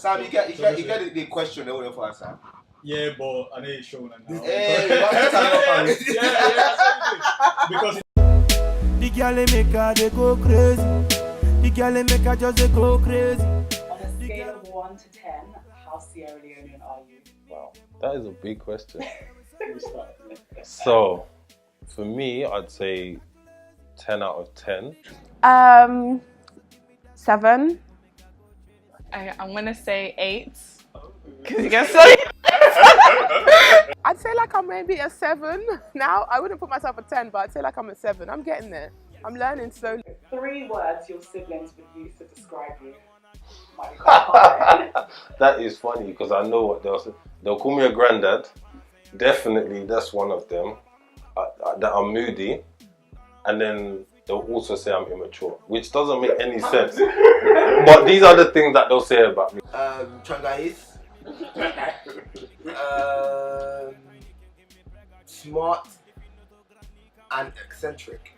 Sam, you get the question they want for us, Sam. Yeah, but I know it's shown now. Hey, because the girl make her they go crazy. The girl make her just they go crazy. On a scale of 1 to 10, how Sierra Leonean are you? Wow, that is a big question. So, for me, I'd say 10 out of 10. 7. I'm gonna say 8. Cause you get sorry. I'd say like I'm maybe a 7 now. I wouldn't put myself a 10, but I'd say like I'm a 7. I'm getting there. I'm learning slowly. 3 words your siblings would use to describe you. Might be quite hard. That is funny because I know what they'll say. They'll call me a granddad. Definitely, that's one of them. That I'm moody, and then they'll also say I'm immature, which doesn't make any sense. But these are the things that they'll say about me. Changais. Smart and eccentric.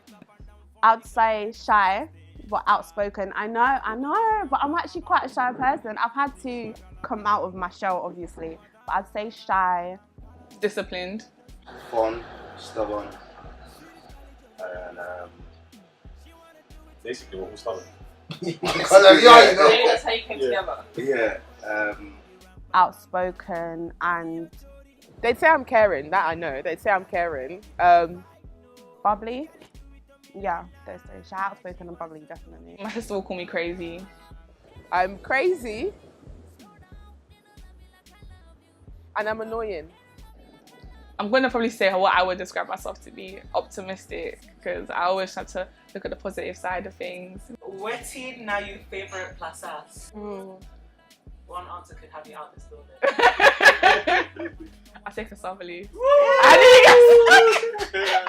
I'd say shy, but outspoken. I know, but I'm actually quite a shy person. I've had to come out of my shell, obviously, but I'd say shy. Disciplined. Fun, stubborn. And basically, what was stubborn? That's how you came together. Yeah. Outspoken, and they'd say I'm caring. That I know. They'd say I'm caring. Bubbly. Yeah, those 3. Shy, outspoken, and bubbly, definitely. My sister will call me crazy. I'm crazy. And I'm annoying. I'm going to probably say what I would describe myself to be: optimistic, because I always have to look at the positive side of things. What's now your favourite plazas? One answer could have you out this building. I say cassava leaf. I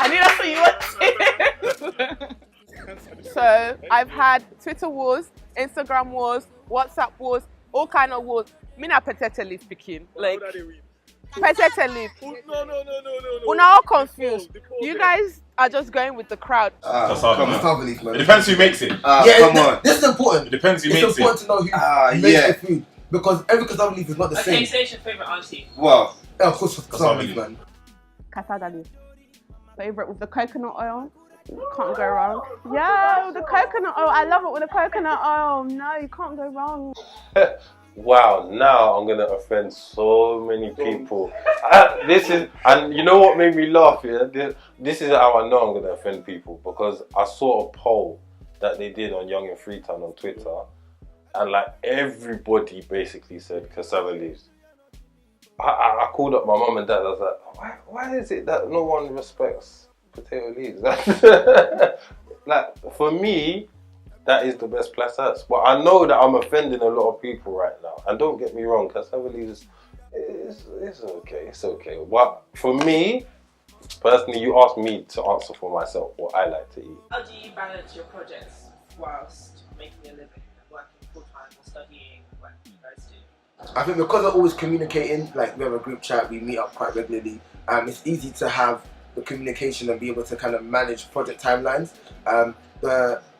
knew that's what you wanted. So I've had Twitter wars, Instagram wars, WhatsApp wars, all kind of wars. Me na petete leaf picking. Like petete leaf. No. We're now all confused. You guys are just going with the crowd. Cassava leaf, man. It depends who makes it. Come on. This is important. It depends who makes it. It's important to know who makes the food. Because every cassava leaf is not the same. Okay, so it's your favourite auntie? Wow. Yeah, of course, cassava leaf, man. Cassava leaf. Favorite with the coconut oil. Can't go wrong. Yeah, with the coconut oil. I love it with the coconut oil. No, you can't go wrong. Wow, now I'm gonna offend so many people. This is, and you know what made me laugh? Yeah, this is how I know I'm gonna offend people, because I saw a poll that they did on Young and Freetown on Twitter, and like everybody basically said cassava leaves. I called up my mum and dad. I was like, why is it that no one respects potato leaves? Like for me, that is the best placas. But I know that I'm offending a lot of people right now. And don't get me wrong, cassava leaves it's okay. It's okay. But for me, personally, you asked me to answer for myself what I like to eat. How do you balance your projects whilst making a living and working full time or studying? What do you guys do? I think because we're always communicating, like we have a group chat, we meet up quite regularly, it's easy to have the communication and be able to kind of manage project timelines. And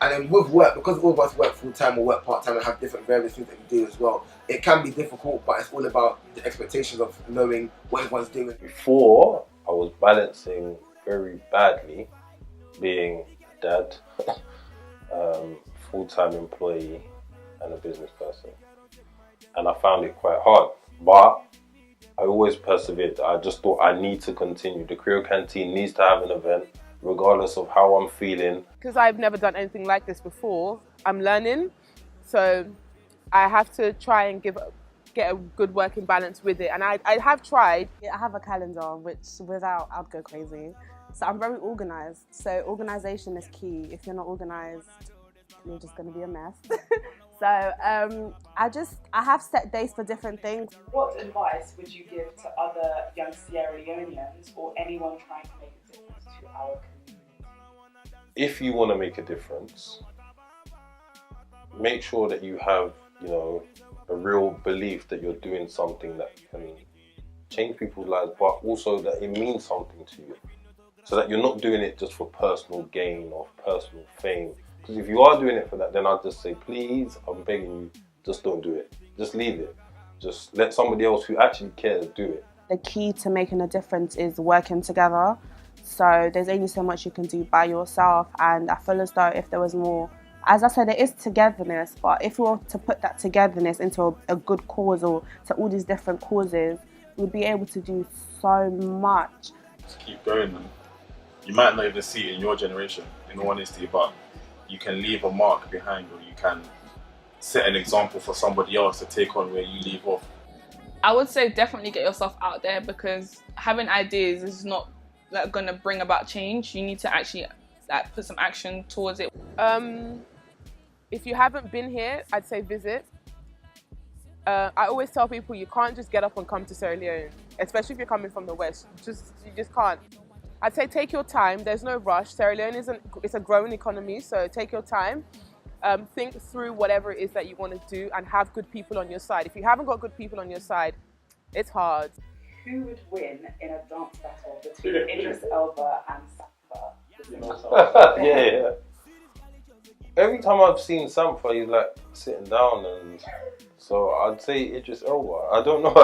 then with work, because all of us work full time or work part time and have different various things that we do as well, it can be difficult, but it's all about the expectations of knowing what everyone's doing. Before, I was balancing very badly being dad, full-time employee and a business person. And I found it quite hard, but I always persevered. I just thought I need to continue. The Creole Canteen needs to have an event, regardless of how I'm feeling. Because I've never done anything like this before, I'm learning. So I have to try and get a good working balance with it. And I have tried. I have a calendar, which without, I'd go crazy. So I'm very organised. So organisation is key. If you're not organised, you're just going to be a mess. So I have set days for different things. What advice would you give to other young Sierra Leoneans or anyone trying to make a difference to our community? If you want to make a difference, make sure that you have, a real belief that you're doing something that can change people's lives, but also that it means something to you. So that you're not doing it just for personal gain or personal fame. Because if you are doing it for that, then I'll just say, please, I'm begging you, just don't do it. Just leave it. Just let somebody else who actually cares do it. The key to making a difference is working together. So there's only so much you can do by yourself, and I feel as though if there was more, as I said, it is togetherness, but if we were to put that togetherness into a good cause or to all these different causes, we'd be able to do so much. Just keep going, man. You might not even see it in your generation, in all honesty, but you can leave a mark behind, or you can set an example for somebody else to take on where you leave off. I would say definitely get yourself out there, because having ideas is not like going to bring about change. You need to actually like put some action towards it. If you haven't been here, I'd say visit. I always tell people you can't just get up and come to Sierra Leone, especially if you're coming from the West. You just can't. I'd say take your time. There's no rush. Sierra Leone it's a growing economy, so take your time. Think through whatever it is that you want to do and have good people on your side. If you haven't got good people on your side, it's hard. Who would win in a dance battle between Idris Elba and Sampha? Yeah. Every time I've seen Sampha, he's like sitting down, and so I'd say Idris Elba. I don't know.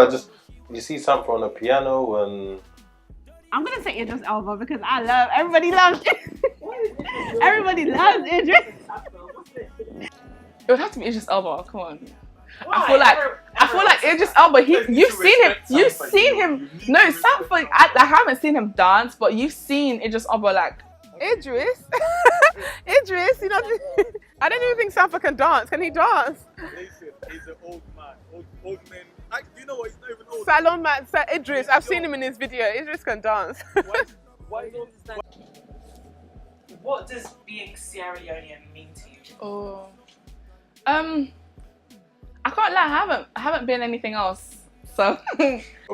You see Sampha on the piano, and I'm gonna say Idris Elba because everybody loves everybody loves Idris. It would have to be Idris Elba. Come on. Why? I feel like Idris Elba. You've seen him. No, Sampha. I haven't seen him dance, but you've seen Idris Elba like. Idris, you know. I don't even think Sampha can dance. Can he dance? Listen, he's an old man. Old men. You know what? He's not even old. Salon man, Idris. I've seen him in his video. Idris can dance. Why don't understand? What does being Sierra Leonean mean to you? Oh, I can't lie. I haven't been anything else. So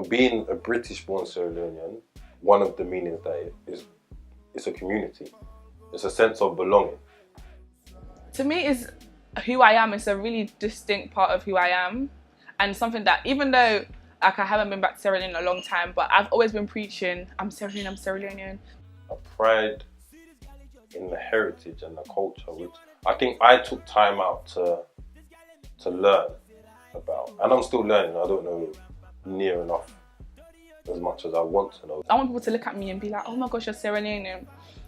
being a British-born Sierra Leonean, one of the meanings that it's a community. It's a sense of belonging. To me, is who I am. It's a really distinct part of who I am, and something that even though like I haven't been back to Sierra Leone in a long time, but I've always been preaching, I'm Sierra Leonean, I'm Sierra Leonean. A pride in the heritage and the culture, which I think I took time out to learn about, and I'm still learning. I don't know near enough as much as I want to know. I want people to look at me and be like, oh my gosh, you're Sierra Leonean.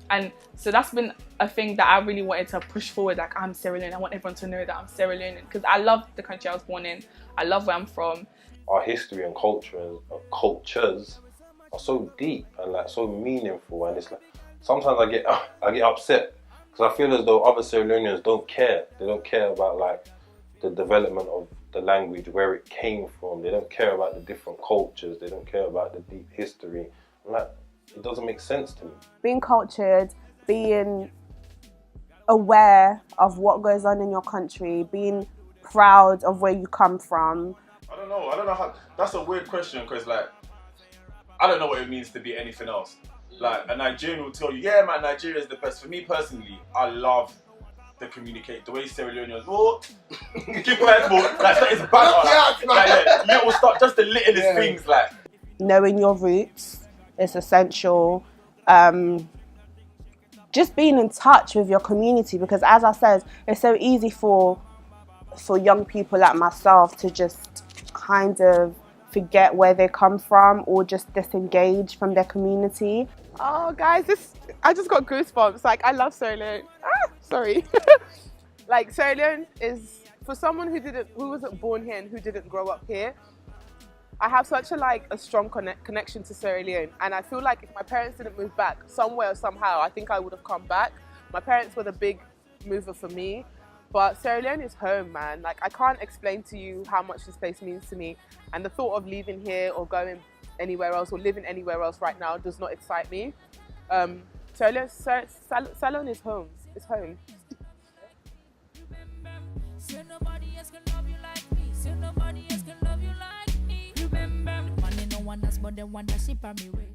And so that's been a thing that I really wanted to push forward, like I'm Sierra Leonean. I want everyone to know that I'm Sierra Leonean, because I love the country I was born in. I love where I'm from. Our history and culture and cultures are so deep and like so meaningful, and it's like sometimes I get upset because I feel as though other Sierra Leoneans don't care. They don't care about like the development of the language, where it came from. They don't care about the different cultures. They don't care about the deep history. I'm like, it doesn't make sense to me. Being cultured, being aware of what goes on in your country, being proud of where you come from. I don't know how. That's a weird question, because like, I don't know what it means to be anything else. Like, a Nigerian will tell you, yeah man, Nigeria is the best. For me personally, I love the way Sierra Leoneans, oh, keep quiet, like it's bad. Little stuff, just the littlest things, like. Knowing your roots is essential. Just being in touch with your community, because as I said, it's so easy for young people like myself to just kind of forget where they come from or just disengage from their community. Oh guys, I just got goosebumps. Like, I love Sierra Leone. Sorry. Like, Sierra Leone is, for someone who wasn't born here and who didn't grow up here, I have such a strong connection to Sierra Leone, and I feel like if my parents didn't move back somewhere or somehow, I think I would have come back. My parents were the big mover for me, but Sierra Leone is home, man. Like, I can't explain to you how much this place means to me, and the thought of leaving here or going anywhere else or living anywhere else right now does not excite me. Sierra Leone is home. It's home. Money no one that's but the one that she me waist.